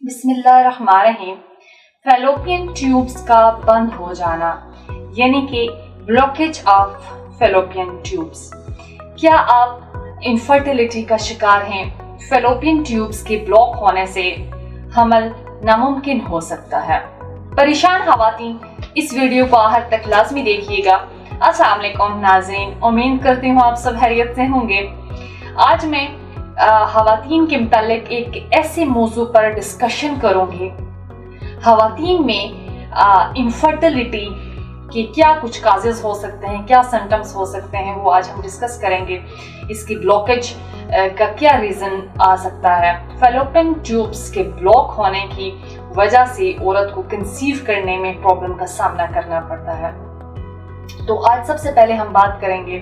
बिस्मिल्लाहिर्रहमानिर्रहीम। Fallopian tubes का बंद हो जाना यानी कि ब्लॉकेज ऑफ फैलोपियन ट्यूब्स। क्या आप इनफर्टिलिटी का शिकार हैं? फैलोपियन ट्यूब्स के ब्लॉक होने से हमल नामुमकिन हो सकता है। परेशान खवातीन इस वीडियो को आखिर तक लाजमी देखिएगा। अस्सलाम वालेकुम नाज़रीन, उम्मीद करती हूँ आप सब खैरियत से होंगे। आज मैं खवातीन के मुतालिक एक ऐसे मौजू पर डिस्कशन करूंगी। खवातीन में इनफर्टिलिटी के क्या कुछ काजेस हो सकते हैं, क्या सिम्टम्स हो सकते हैं, वो आज हम डिस्कस करेंगे। इसकी ब्लॉकेज का क्या रीज़न आ सकता है। फैलोपियन ट्यूब्स के ब्लॉक होने की वजह से औरत को कंसीव करने में प्रॉब्लम का सामना करना पड़ता है। तो आज सबसे पहले हम बात करेंगे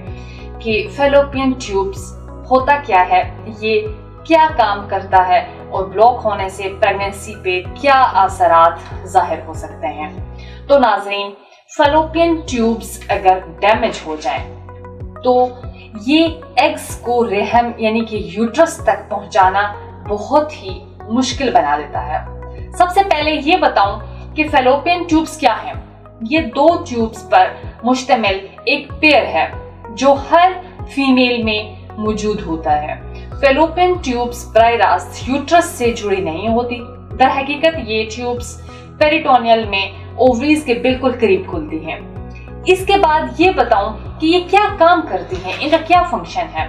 कि फैलोपियन ट्यूब्स होता क्या है, ये क्या काम करता है और ब्लॉक होने से प्रेगनेंसी पे क्या असरात जाहिर हो सकते हैं। तो नाज़रीन, फैलोपियन ट्यूब्स अगर डैमेज हो जाएं तो ये एग्स को रहम यानी कि यूट्रस तक पहुंचाना बहुत ही मुश्किल बना देता है। सबसे पहले ये बताऊं कि फैलोपियन ट्यूब्स क्या हैं। ये दो ट्यूब्स पर मुश्तमिल एक पेयर है जो हर फीमेल में मौजूद होता है। फैलोपियन ट्यूब्स बराह रास्त यूट्रस से जुड़ी नहीं होती। दर हकीकत ये ट्यूब्स पेरिटोनियल में ओवरीज के बिल्कुल करीब खुलती हैं। इसके बाद ये बताऊं कि ये क्या काम करती हैं, इनका क्या फंक्शन है।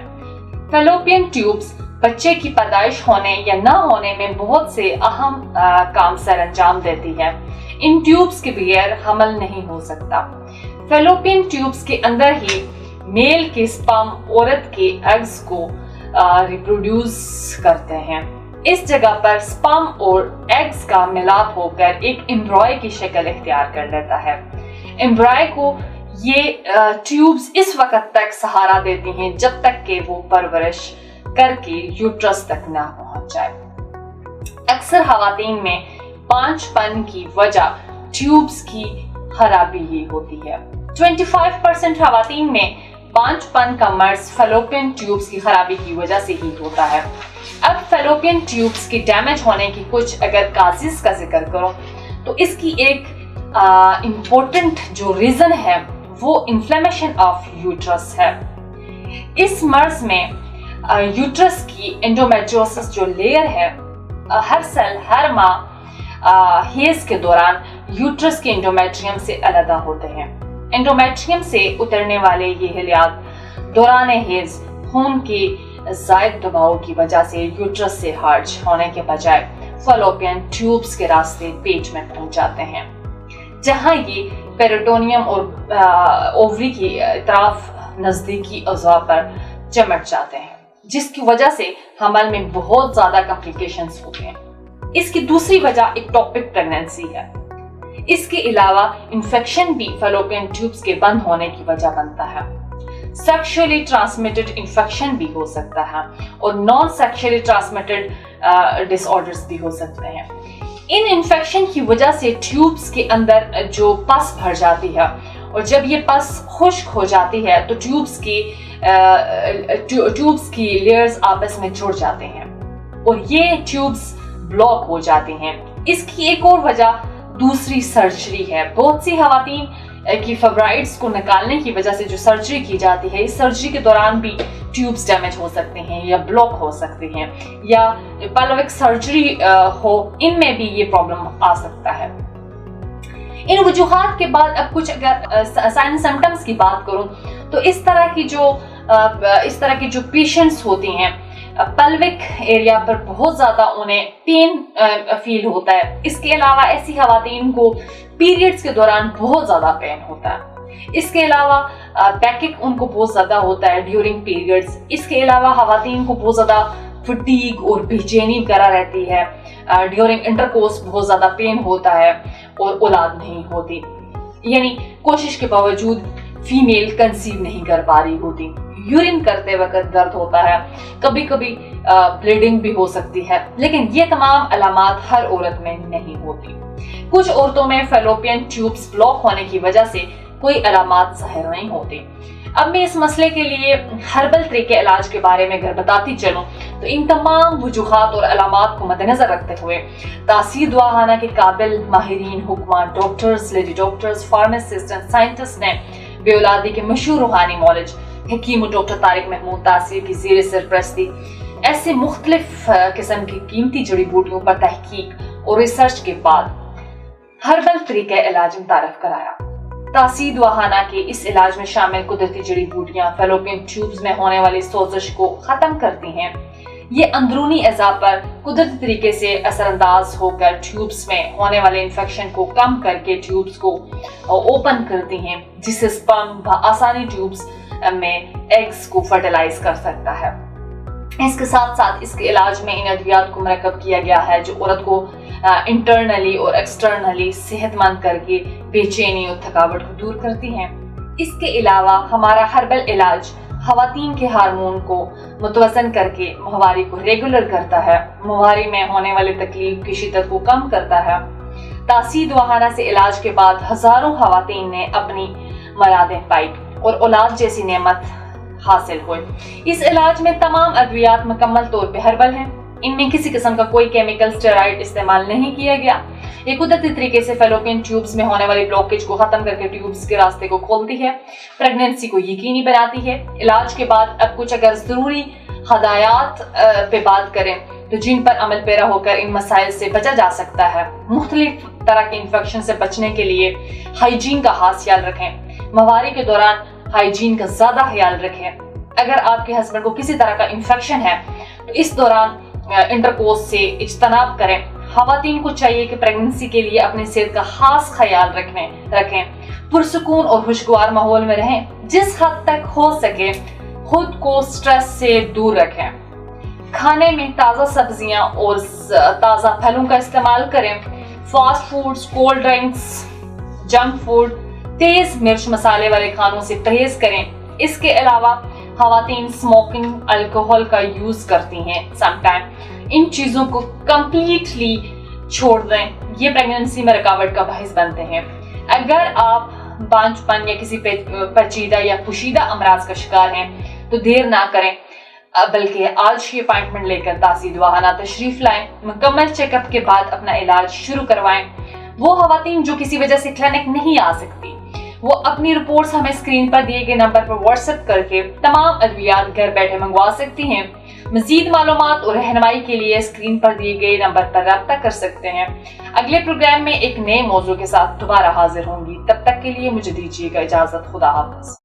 फैलोपियन ट्यूब्स बच्चे की पैदाइश होने या ना होने में बहुत से अहम काम सर अंजाम देती है। इन ट्यूब्स के बगैर हमल नहीं हो सकता। फैलोपियन ट्यूब्स के अंदर ही मेल के स्पर्म औरत के एग्स को रिप्रोड्यूस करते हैं। इस जगह पर स्पर्म और एग्स का मिलाप होकर एक एम्ब्रॉय की शक्ल इख्तियार कर लेता है। एम्ब्रॉय को ये ट्यूब्स इस वक्त तक सहारा देती हैं जब तक कि वो परवरिश करके यूट्रस तक ना पहुंच जाए। अक्सर खवातीन में पांचपन की वजह ट्यूब्स की खराबी ही होती है। 25% खवातीन में पांचपन का मर्ज फैलोपियन ट्यूब्स की खराबी की वजह से ही होता है। अब फैलोपियन ट्यूब्स के डैमेज होने की कुछ अगर काजेस का जिक्र करूं तो इसकी एक इम्पोर्टेंट जो रीजन है वो इन्फ्लेमेशन ऑफ यूट्रस है। इस मर्ज में यूट्रस की एंडोमेट्रियोसिस जो लेयर है, हर सेल हर माह हेज के दौरान यूट्रस के एंडोमेट्रियम से अलग होते हैं। एंडोमेट्रियम से उतरने वाले ये हिलियात दौरान हेज खून के ज़ायद दबाव की वजह से यूट्रस से हार्ज होने के बजाय फैलोपियन ट्यूब्स के रास्ते पेट में पहुंच जाते हैं, जहां ये पेरिटोनियम और ओवरी की तरफ नजदीकी अज़ा पर चिमट जाते हैं, जिसकी वजह से हमल में बहुत ज्यादा कॉम्प्लिकेशंस होते हैं। इसकी दूसरी वजह इक्टोपिक प्रेगनेंसी है। इसके अलावा इन्फेक्शन भी फैलोपियन ट्यूब्स के बंद होने की वजह बनता है। सेक्सुअली ट्रांसमिटेड इन्फेक्शन भी हो सकता है और नॉन सेक्सुअली ट्रांसमिटेड डिसऑर्डर्स भी हो सकते हैं। इन इन्फेक्शन की वजह से ट्यूब्स के अंदर जो पस भर जाती है और जब ये पस खुश्क हो जाती है तो ट्यूब्स की लेयर्स आपस में जुड़ जाते हैं और ये ट्यूब्स ब्लॉक हो जाती हैं। इसकी एक और वजह दूसरी सर्जरी है। बहुत सी खवातीन की फाइब्रॉइड्स को निकालने की वजह से जो सर्जरी की जाती है, इस सर्जरी के दौरान भी ट्यूब्स डैमेज हो सकते हैं या ब्लॉक हो सकते हैं, या पेल्विक सर्जरी हो, इनमें भी ये प्रॉब्लम आ सकता है। इन वजूहात के बाद अब कुछ अगर साइन सिम्टम्स की बात करूं तो इस तरह की जो पेशेंट्स होती हैं, पेल्विक एरिया पर बहुत ज्यादा उन्हें पेन फील होता है। इसके अलावा ऐसी खवातीन को पीरियड्स के दौरान बहुत ज्यादा पेन होता है। इसके अलावा बैकेक उनको बहुत ज्यादा होता है ड्यूरिंग पीरियड्स। इसके अलावा खवातीन को बहुत ज्यादा फटीग और बेचैनी वगैरह रहती है। ड्यूरिंग इंटरकोर्स बहुत ज्यादा पेन होता है और औलाद नहीं होती, यानी कोशिश के बावजूद फीमेल कंसीव नहीं कर पा रही होती। यूरिन करते वक्त दर्द होता है, कभी कभी ब्लीडिंग भी हो सकती है, लेकिन ये तमाम अलामात हर औरत में नहीं होती। कुछ औरतों में फैलोपियन ट्यूब्स ब्लॉक होने की वजह से कोई अलामात ज़ाहिर नहीं होती। اب میں اس مسئلے کے لیے ہربل طریقے علاج کے بارے میں اگر بتاتی چلوں تو ان تمام وجوہات اور علامات کو مد نظر رکھتے ہوئے تاثیر دعاہانہ کے قابل ماہرین، حکماں، doctors, lady doctors, pharmacist, scientist نے بے اولادی کے مشہور روحانی معالج حکیم ڈاکٹر طارق محمود تاثیر کی زیر سرپرستی ایسے مختلف قسم کی قیمتی جڑی بوٹیوں پر تحقیق اور ریسرچ کے بعد ہربل طریقہ علاج متعارف کرایا۔ تاثیر دعاہانہ کے اس علاج میں شامل قدرتی جڑی بوٹیاں فیلوپین ٹیوبز میں ہونے والی سوزش کو ختم کرتی ہیں۔ یہ اندرونی اعضاء پر قدرتی طریقے سے اثر انداز ہو کر ٹیوبز میں ہونے والے انفیکشن کو کم کر کے ٹیوبز کو اوپن کرتی ہیں، جس سے سپرم بآسانی ٹیوبز میں ایگز کو فرٹیلائز کر سکتا ہے۔ اس کے ساتھ ساتھ اس کے علاج میں ان ادویات کو مرکب کیا گیا ہے جو عورت کو انٹرنلی اور ایکسٹرنلی صحت مند کر کے بے چینی اور تھکاوٹ کو دور کرتی ہیں۔ اس کے علاوہ ہمارا ہربل علاج خواتین کے ہارمون کو متوازن کر کے ماہواری کو ریگولر کرتا ہے، ماہواری میں ہونے والی تکلیف کی شدت کو کم کرتا ہے۔ تاثیر دعاہانہ سے علاج کے بعد ہزاروں خواتین نے اپنی مرادیں پائی اور اولاد جیسی نعمت حاصل ہوئے۔ اس علاج میں تمام ادویات مکمل طور پہ ہربل ہیں، ان میں کسی قسم کا کوئی کیمیکل اسٹیرائڈ استعمال نہیں کیا گیا۔ یہ قدرتی طریقے سے فیلوپین ٹیوبز میں ہونے والی بلاکیج کو ختم کر کے ٹیوبز کے راستے کو کھولتی ہے، پریگننسی کو یقینی بناتی ہے۔ علاج کے بعد اب کچھ اگر ضروری ہدایات پہ بات کریں تو جن پر عمل پیرا ہو کر ان مسائل سے بچا جا سکتا ہے۔ مختلف طرح کے انفیکشن سے بچنے کے لیے ہائیجین کا خاص خیال رکھیں، ماہواری کے دوران ہائیجین کا زیادہ خیال رکھیں۔ اگر آپ کے ہسبینڈ کو کسی طرح کا انفیکشن ہے تو اس دوران انٹرکورس سے اجتناب کریں۔ خواتین کو چاہیے کہ پریگننسی کے لیے اپنی صحت کا خاص خیال رکھیں، پرسکون اور خوشگوار ماحول میں رہیں، جس حد تک ہو سکے خود کو سٹریس سے دور رکھیں۔ کھانے میں تازہ سبزیاں اور تازہ پھلوں کا استعمال کریں۔ Fast foods, cold drinks, junk food, تیز مرچ مسالے والے کھانوں سے پرہیز کریں۔ اس کے علاوہ خواتین اسموکنگ، الکوہل کا یوز کرتی ہیں سم ٹائم، ان چیزوں کو کمپلیٹلی چھوڑ دیں، یہ پریگننسی میں رکاوٹ کا باعث بنتے ہیں۔ اگر آپ بانجھپن یا کسی پیچیدہ یا پوشیدہ امراض کا شکار ہیں تو دیر نہ کریں، بلکہ آج ہی اپائنٹمنٹ لے کر تاثیر دعاہانہ تشریف لائیں، مکمل چیک اپ کے بعد اپنا علاج شروع کروائیں۔ وہ خواتین جو کسی وجہ سے کلینک نہیں آ سکتی وہ اپنی رپورٹس ہمیں اسکرین پر دیے گئے نمبر پر واٹس ایپ کر کے تمام ادویات گھر بیٹھے منگوا سکتی ہیں۔ مزید معلومات اور رہنمائی کے لیے اسکرین پر دیے گئے نمبر پر رابطہ کر سکتے ہیں۔ اگلے پروگرام میں ایک نئے موضوع کے ساتھ دوبارہ حاضر ہوں گی، تب تک کے لیے مجھے دیجیے گا اجازت۔ خدا حافظ۔